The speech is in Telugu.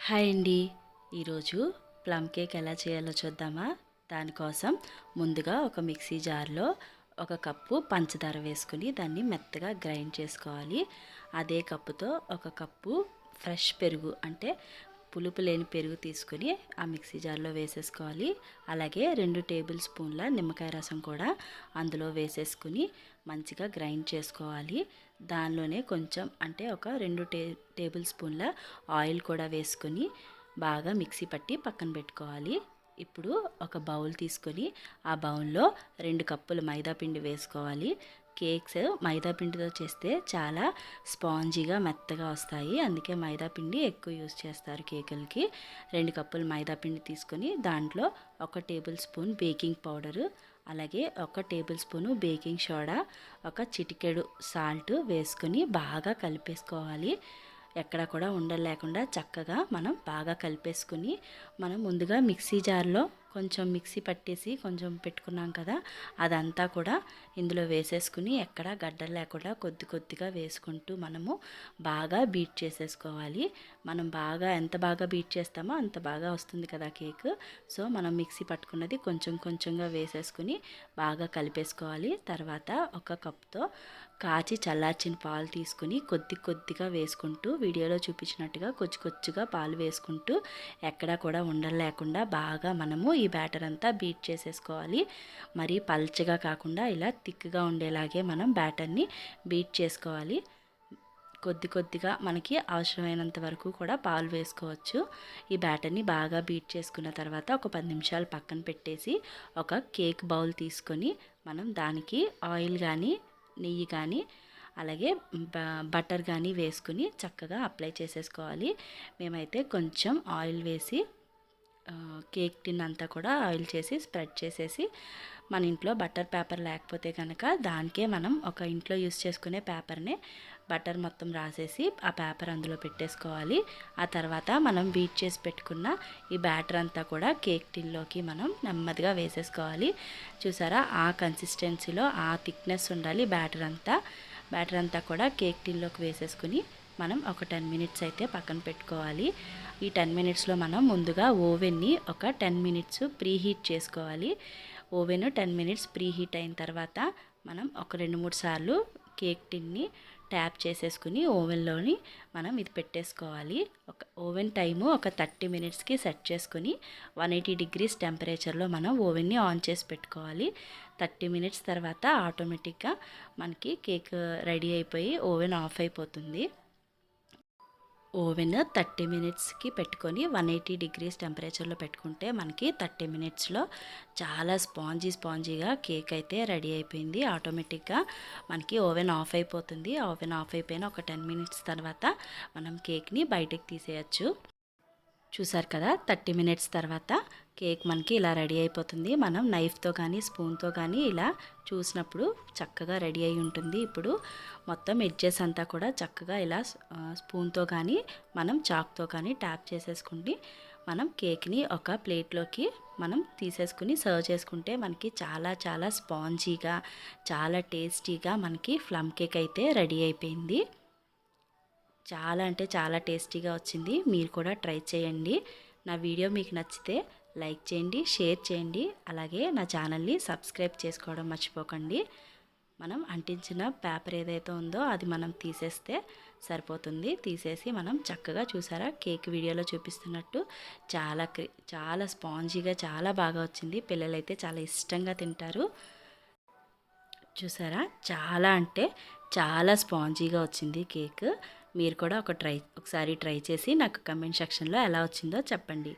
హాయ్ అండి. ఈరోజు ప్లమ్ కేక్ ఎలా చేయాలో చూద్దామా? దానికోసం ముందుగా ఒక మిక్సీ జార్లో ఒక కప్పు పంచదార వేసుకుని దాన్ని మెత్తగా గ్రైండ్ చేసుకోవాలి. అదే కప్పుతో ఒక కప్పు ఫ్రెష్ పెరుగు అంటే పులుపు లేని పెరుగు తీసుకుని ఆ మిక్సీ జార్లో వేసేసుకోవాలి. అలాగే 2 టేబుల్ స్పూన్ల నిమ్మకాయ రసం కూడా అందులో వేసేసుకుని మంచిగా గ్రైండ్ చేసుకోవాలి. దానిలోనే కొంచెం అంటే ఒక 2 టేబుల్ స్పూన్ల ఆయిల్ కూడా వేసుకొని బాగా మిక్సీ పట్టి పక్కన పెట్టుకోవాలి. ఇప్పుడు ఒక బౌల్ తీసుకొని ఆ బౌల్లో 2 కప్పులు మైదా పిండి వేసుకోవాలి. కేక్స్ మైదా పిండితో చేస్తే చాలా స్పాంజీగా మెత్తగా వస్తాయి. అందుకే మైదా పిండి ఎక్కువ యూజ్ చేస్తారు కేకులకి. 2 కప్పులు మైదా పిండి తీసుకొని దాంట్లో 1 టేబుల్ స్పూన్ బేకింగ్ పౌడరు, అలాగే 1 టేబుల్ స్పూను బేకింగ్ సోడా, ఒక చిటికెడు సాల్ట్ వేసుకొని బాగా కలిపేసుకోవాలి. ఎక్కడ కూడా ఉండలు లేకుండా చక్కగా మనం బాగా కలిపేసుకుని మనం ముందుగా మిక్సీ జార్లో కొంచెం మిక్సీ పట్టేసి కొంచెం పెట్టుకున్నాం కదా, అదంతా కూడా ఇందులో వేసేసుకుని ఎక్కడ గడ్డలు లేకుండా కొద్ది కొద్దిగా వేసుకుంటూ మనము బాగా బీట్ చేసేసుకోవాలి. మనం బాగా ఎంత బాగా బీట్ చేస్తామో అంత బాగా వస్తుంది కదా కేక్. సో మనం మిక్సీ పట్టుకున్నది కొంచెం కొంచెంగా వేసేసుకుని బాగా కలిపేసుకోవాలి. తర్వాత ఒక కప్తో కాచి చల్లార్చిన పాలు తీసుకుని కొద్ది కొద్దిగా వేసుకుంటూ వీడియోలో చూపించినట్టుగా కొద్దిగా పాలు వేసుకుంటూ ఎక్కడా కూడా ఉండలు లేకుండా బాగా మనము ఈ బ్యాటర్ అంతా బీట్ చేసేసుకోవాలి. మరీ పల్చగా కాకుండా ఇలా థిక్గా ఉండేలాగే మనం బ్యాటర్ని బీట్ చేసుకోవాలి. కొద్దిగా మనకి అవసరమైనంత వరకు కూడా పాలు వేసుకోవచ్చు. ఈ బ్యాటర్ని బాగా బీట్ చేసుకున్న తర్వాత ఒక 10 నిమిషాలు పక్కన పెట్టేసి ఒక కేక్ బౌల్ తీసుకొని మనం దానికి ఆయిల్ కానీ నెయ్యి కానీ అలాగే బటర్ కానీ వేసుకుని చక్కగా అప్లై చేసేసుకోవాలి. మేమైతే కొంచెం ఆయిల్ వేసి కేక్ టిన్ అంతా కూడా ఆయిల్ చేసి స్ప్రెడ్ చేసేసి, మన ఇంట్లో బటర్ పేపర్ లేకపోతే కనుక దానికే మనం ఒక ఇంట్లో యూస్ చేసుకునే పేపర్నే బటర్ మొత్తం రాసేసి ఆ పేపర్ అందులో పెట్టేసుకోవాలి. ఆ తర్వాత మనం బీట్ చేసి పెట్టుకున్న ఈ బ్యాటర్ అంతా కూడా కేక్ టిన్లోకి మనం నెమ్మదిగా వేసేసుకోవాలి. చూసారా, ఆ కన్సిస్టెన్సీలో ఆ థిక్నెస్ ఉండాలి బ్యాటర్ అంతా కూడా కేక్ టిన్లోకి వేసేసుకుని మనం ఒక 10 మినిట్స్ అయితే పక్కన పెట్టుకోవాలి. ఈ 10 మినిట్స్లో మనం ముందుగా ఓవెన్ని ఒక 10 మినిట్స్ ప్రీ హీట్ చేసుకోవాలి. ఓవెన్ 10 మినిట్స్ ప్రీ హీట్ అయిన తర్వాత మనం ఒక 2-3 సార్లు కేక్ టిన్ని ట్యాప్ చేసేసుకుని ఓవెన్లోని మనం ఇది పెట్టేసుకోవాలి. ఒక ఓవెన్ టైము ఒక 30 మినిట్స్కి సెట్ చేసుకుని 180 డిగ్రీస్ టెంపరేచర్లో మనం ఓవెన్ని ఆన్ చేసి పెట్టుకోవాలి. 30 మినిట్స్ తర్వాత ఆటోమేటిక్గా మనకి కేక్ రెడీ అయిపోయి ఓవెన్ ఆఫ్ అయిపోతుంది. ఓవెన్ 30 మినిట్స్కి పెట్టుకొని 180 డిగ్రీస్ టెంపరేచర్లో పెట్టుకుంటే మనకి 30 మినిట్స్లో చాలా స్పాంజీగా కేక్ అయితే రెడీ అయిపోయింది. ఆటోమేటిక్గా మనకి ఓవెన్ ఆఫ్ అయిపోతుంది. ఓవెన్ ఆఫ్ అయిపోయిన ఒక 10 మినిట్స్ తర్వాత మనం కేక్ని బయటకు తీసేయచ్చు. చూసారు కదా, 30 మినిట్స్ తర్వాత కేక్ మనకి ఇలా రెడీ అయిపోతుంది. మనం నైఫ్తో కానీ స్పూన్తో కానీ ఇలా చూసినప్పుడు చక్కగా రెడీ అయి ఉంటుంది. ఇప్పుడు మొత్తం ఎడ్జెస్ అంతా కూడా చక్కగా ఇలా స్పూన్తో కానీ మనం చాక్తో కానీ ట్యాప్ చేసేసుకుని మనం కేక్ని ఒక ప్లేట్లోకి మనం తీసేసుకుని సర్వ్ చేసుకుంటే మనకి చాలా స్పాంజీగా చాలా టేస్టీగా మనకి ప్లమ్ కేక్ అయితే రెడీ అయిపోయింది. చాలా అంటే చాలా టేస్టీగా వచ్చింది. మీరు కూడా ట్రై చేయండి. నా వీడియో మీకు నచ్చితే లైక్ చేయండి, షేర్ చేయండి, అలాగే నా ఛానల్ని సబ్స్క్రైబ్ చేసుకోవడం మర్చిపోకండి. మనం అంటించిన పేపర్ ఏదైతే ఉందో అది మనం తీసేస్తే సరిపోతుంది. తీసేసి మనం చక్కగా చూసారా, కేక్ వీడియోలో చూపిస్తున్నట్టు చాలా స్పాంజీగా చాలా బాగా వచ్చింది. పిల్లలైతే చాలా ఇష్టంగా తింటారు. చూసారా, చాలా అంటే చాలా స్పాంజీగా వచ్చింది కేక్. మీరు కూడా ఒకసారి ట్రై చేసి నాకు కమెంట్ సెక్షన్లో ఎలా వచ్చిందో చెప్పండి.